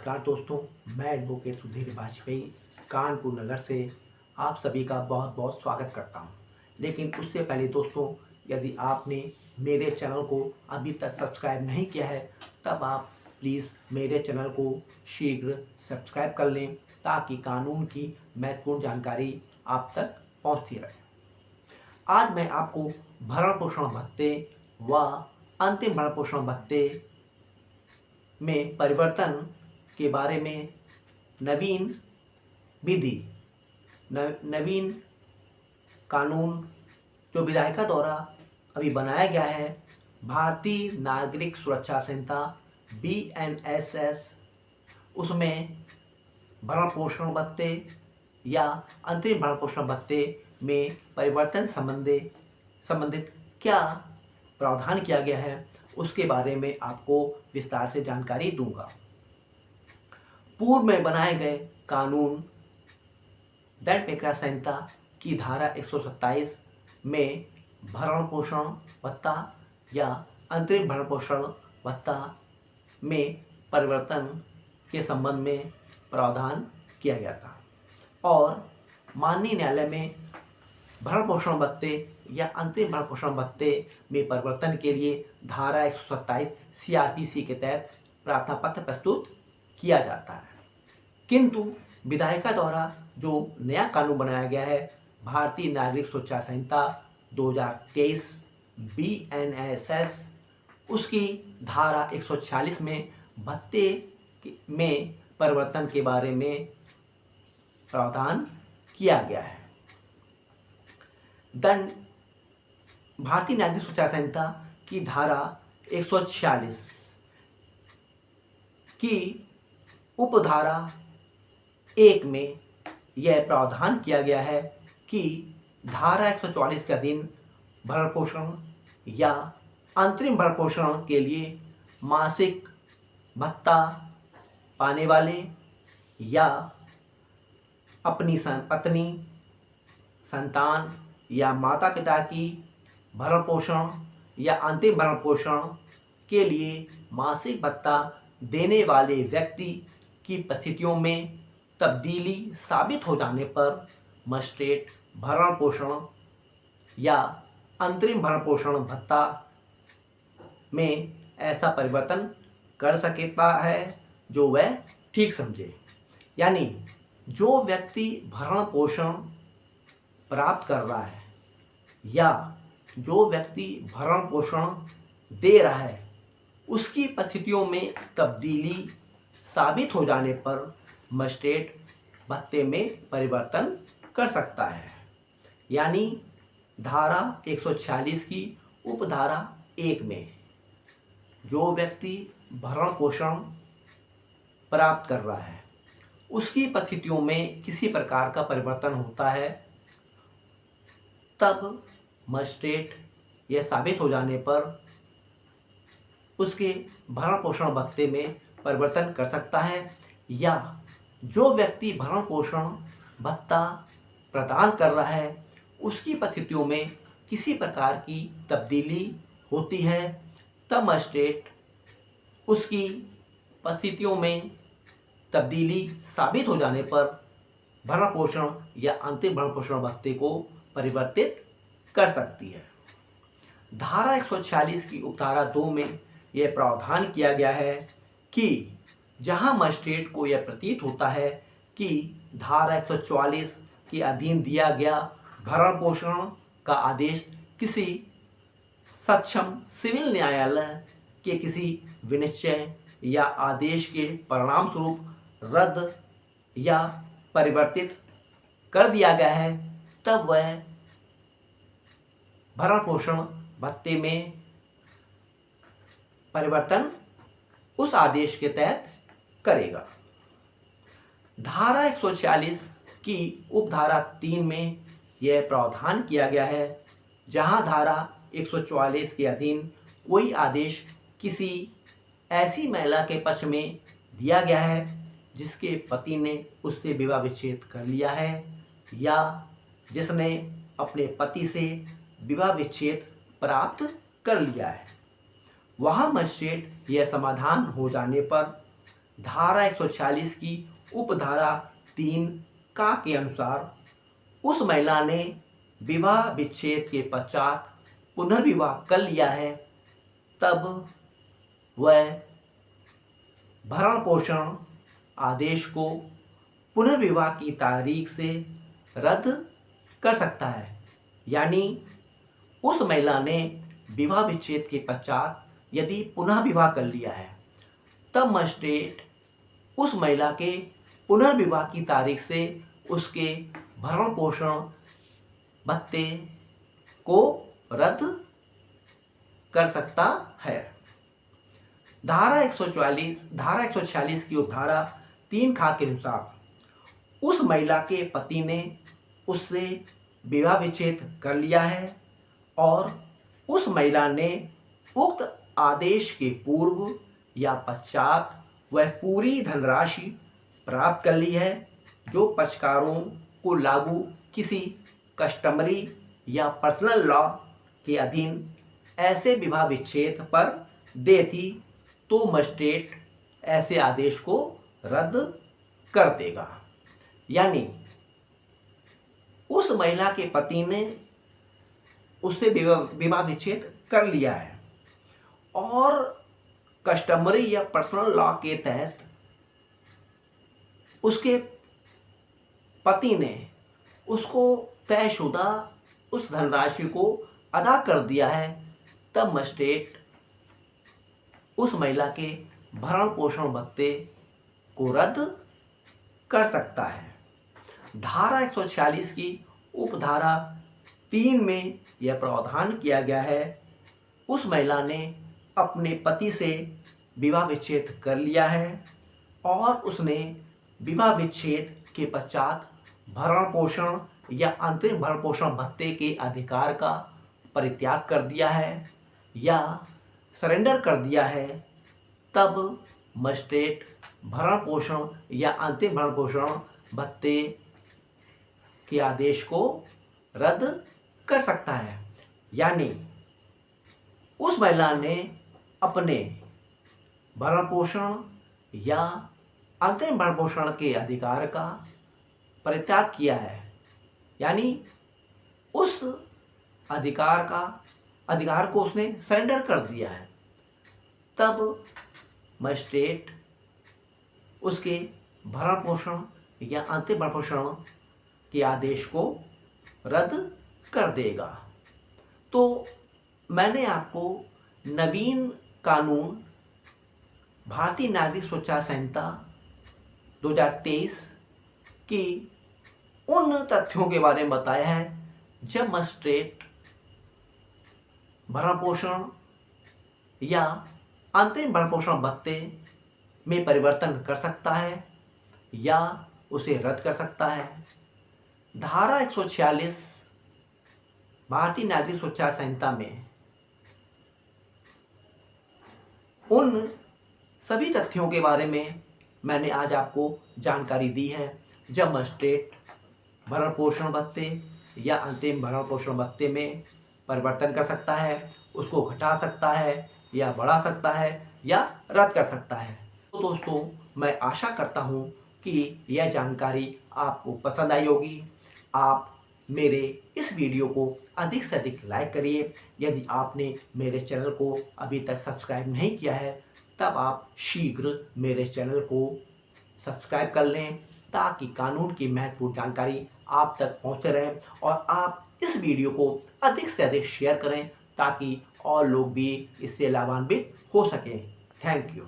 नमस्कार दोस्तों, मैं एडवोकेट सुधीर वाजपेयी कानपुर नगर से आप सभी का बहुत बहुत स्वागत करता हूं। लेकिन उससे पहले दोस्तों, यदि आपने मेरे चैनल को अभी तक सब्सक्राइब नहीं किया है तब आप प्लीज़ मेरे चैनल को शीघ्र सब्सक्राइब कर लें ताकि कानून की महत्वपूर्ण जानकारी आप तक पहुंचती रहे। आज मैं आपको भरण पोषण भत्ते व अंतिम भरण पोषण भत्ते में परिवर्तन के बारे में नवीन विधि नवीन कानून जो विधायिका द्वारा अभी बनाया गया है, भारतीय नागरिक सुरक्षा संहिता BNSS, उसमें भरण पोषण भत्ते या अंतरिम भरण पोषण भत्ते में परिवर्तन संबंधित क्या प्रावधान किया गया है उसके बारे में आपको विस्तार से जानकारी दूंगा। पूर्व में बनाए गए कानून दंड प्रक्रिया संहिता की धारा 127 में भरण पोषण भत्ता या अंतरिम भरण पोषण भत्ता में परिवर्तन के संबंध में प्रावधान किया गया था और माननीय न्यायालय में भरण पोषण भत्ते या अंतरिम भरण पोषण भत्ते में परिवर्तन के लिए धारा 127 CRPC के तहत प्रार्थना पत्र प्रस्तुत किया जाता है। किंतु विधायिका द्वारा जो नया कानून बनाया गया है, भारतीय नागरिक सुरक्षा संहिता 2023 BNSS, उसकी धारा 146 में भत्ते में परिवर्तन के बारे में प्रावधान किया गया है। दंड भारतीय नागरिक सुरक्षा संहिता की धारा 146 की उपधारा 1 में यह प्रावधान किया गया है कि धारा 144 के अधीन भरण पोषण या अंतरिम भरण पोषण के लिए मासिक भत्ता पाने वाले या अपनी पत्नी, संतान या माता पिता की भरण पोषण या अंतिम भरण पोषण के लिए मासिक भत्ता देने वाले व्यक्ति की परिस्थितियों में तब्दीली साबित हो जाने पर मजिस्ट्रेट भरण पोषण या अंतरिम भरण पोषण भत्ता में ऐसा परिवर्तन कर सकता है जो वह ठीक समझे। यानी जो व्यक्ति भरण पोषण प्राप्त कर रहा है या जो व्यक्ति भरण पोषण दे रहा है उसकी परिस्थितियों में तब्दीली साबित हो जाने पर मजिस्ट्रेट भत्ते में परिवर्तन कर सकता है। यानी धारा 146 की उपधारा 1 में जो व्यक्ति भरण पोषण प्राप्त कर रहा है उसकी परिस्थितियों में किसी प्रकार का परिवर्तन होता है, तब मजिस्ट्रेट यह साबित हो जाने पर उसके भरण पोषण भत्ते में परिवर्तन कर सकता है। या जो व्यक्ति भरण पोषण भत्ता प्रदान कर रहा है उसकी परिस्थितियों में किसी प्रकार की तब्दीली होती है, तब मजिस्ट्रेट उसकी परिस्थितियों में तब्दीली साबित हो जाने पर भरण पोषण या अंतिम भरण पोषण भत्ते को परिवर्तित कर सकती है। धारा 146 की उपधारा 2 में यह प्रावधान किया गया है कि जहां मजिस्ट्रेट को यह प्रतीत होता है कि धारा 144 के अधीन दिया गया भरण पोषण का आदेश किसी सक्षम सिविल न्यायालय के किसी विनिश्चय या आदेश के परिणाम स्वरूप रद्द या परिवर्तित कर दिया गया है, तब वह भरण पोषण भत्ते में परिवर्तन उस आदेश के तहत करेगा। धारा 146 की उपधारा 3 में यह प्रावधान किया गया है, जहां धारा 144 के अधीन कोई आदेश किसी ऐसी महिला के पक्ष में दिया गया है जिसके पति ने उससे विवाह विच्छेद कर लिया है या जिसने अपने पति से विवाह विच्छेद प्राप्त कर लिया है, वहाँ मजिस्ट्रेट यह समाधान हो जाने पर धारा 146 की उपधारा 3 का के अनुसार उस महिला ने विवाह विच्छेद के पश्चात पुनर्विवाह कर लिया है, तब वह भरण पोषण आदेश को पुनर्विवाह की तारीख से रद्द कर सकता है। यानी उस महिला ने विवाह विच्छेद के पश्चात यदि पुनः विवाह कर लिया है, तब मजिस्ट्रेट उस महिला के पुनर्विवाह की तारीख से उसके भरण पोषण भत्ते को रद्द कर सकता है। धारा 146 की उपधारा 3 खा के अनुसार उस महिला के पति ने उससे विवाह विच्छेद कर लिया है और उस महिला ने उक्त आदेश के पूर्व या पश्चात वह पूरी धनराशि प्राप्त कर ली है जो पक्षकारों को लागू किसी कस्टमरी या पर्सनल लॉ के अधीन ऐसे विवाह विच्छेद पर दे थी, तो मजिस्ट्रेट ऐसे आदेश को रद्द कर देगा। यानी उस महिला के पति ने उससे विवाह विच्छेद कर लिया है और कस्टमरी या पर्सनल लॉ के तहत उसके पति ने उसको तयशुदा उस धनराशि को अदा कर दिया है, तब मजिस्ट्रेट उस महिला के भरण पोषण भत्ते को रद्द कर सकता है। धारा 146 की उपधारा 3 में यह प्रावधान किया गया है, उस महिला ने अपने पति से विवाह विच्छेद कर लिया है और उसने विवाह विच्छेद के पश्चात भरण पोषण या अंतरिम भरण पोषण भत्ते के अधिकार का परित्याग कर दिया है या सरेंडर कर दिया है, तब मजिस्ट्रेट भरण पोषण या अंतिम भरण पोषण भत्ते के आदेश को रद्द कर सकता है। यानी उस महिला ने अपने भरण पोषण या अंतरिम भरण पोषण के अधिकार का परित्याग किया है, यानी उस अधिकार को उसने सरेंडर कर दिया है, तब मजिस्ट्रेट उसके भरण पोषण या अंतिम भरण पोषण के आदेश को रद्द कर देगा। तो मैंने आपको नवीन कानून भारतीय नागरिक सुरक्षा संहिता 2023 की उन तथ्यों के बारे में बताया है जब मजिस्ट्रेट भरण पोषण या अंतरिम भरण पोषण भत्ते में परिवर्तन कर सकता है या उसे रद्द कर सकता है। धारा 146 भारतीय नागरिक सुरक्षा संहिता में उन सभी तथ्यों के बारे में मैंने आज आपको जानकारी दी है जब मजिस्ट्रेट भरण पोषण भत्ते या अंतिम भरण पोषण भत्ते में परिवर्तन कर सकता है, उसको घटा सकता है या बढ़ा सकता है या रद्द कर सकता है। तो दोस्तों, मैं आशा करता हूँ कि यह जानकारी आपको पसंद आई होगी। आप मेरे इस वीडियो को अधिक से अधिक लाइक करिए। यदि आपने मेरे चैनल को अभी तक सब्सक्राइब नहीं किया है, तब आप शीघ्र मेरे चैनल को सब्सक्राइब कर लें ताकि कानून की महत्वपूर्ण जानकारी आप तक पहुंचते रहे और आप इस वीडियो को अधिक से अधिक शेयर करें ताकि और लोग भी इससे लाभान्वित हो सकें। Thank you.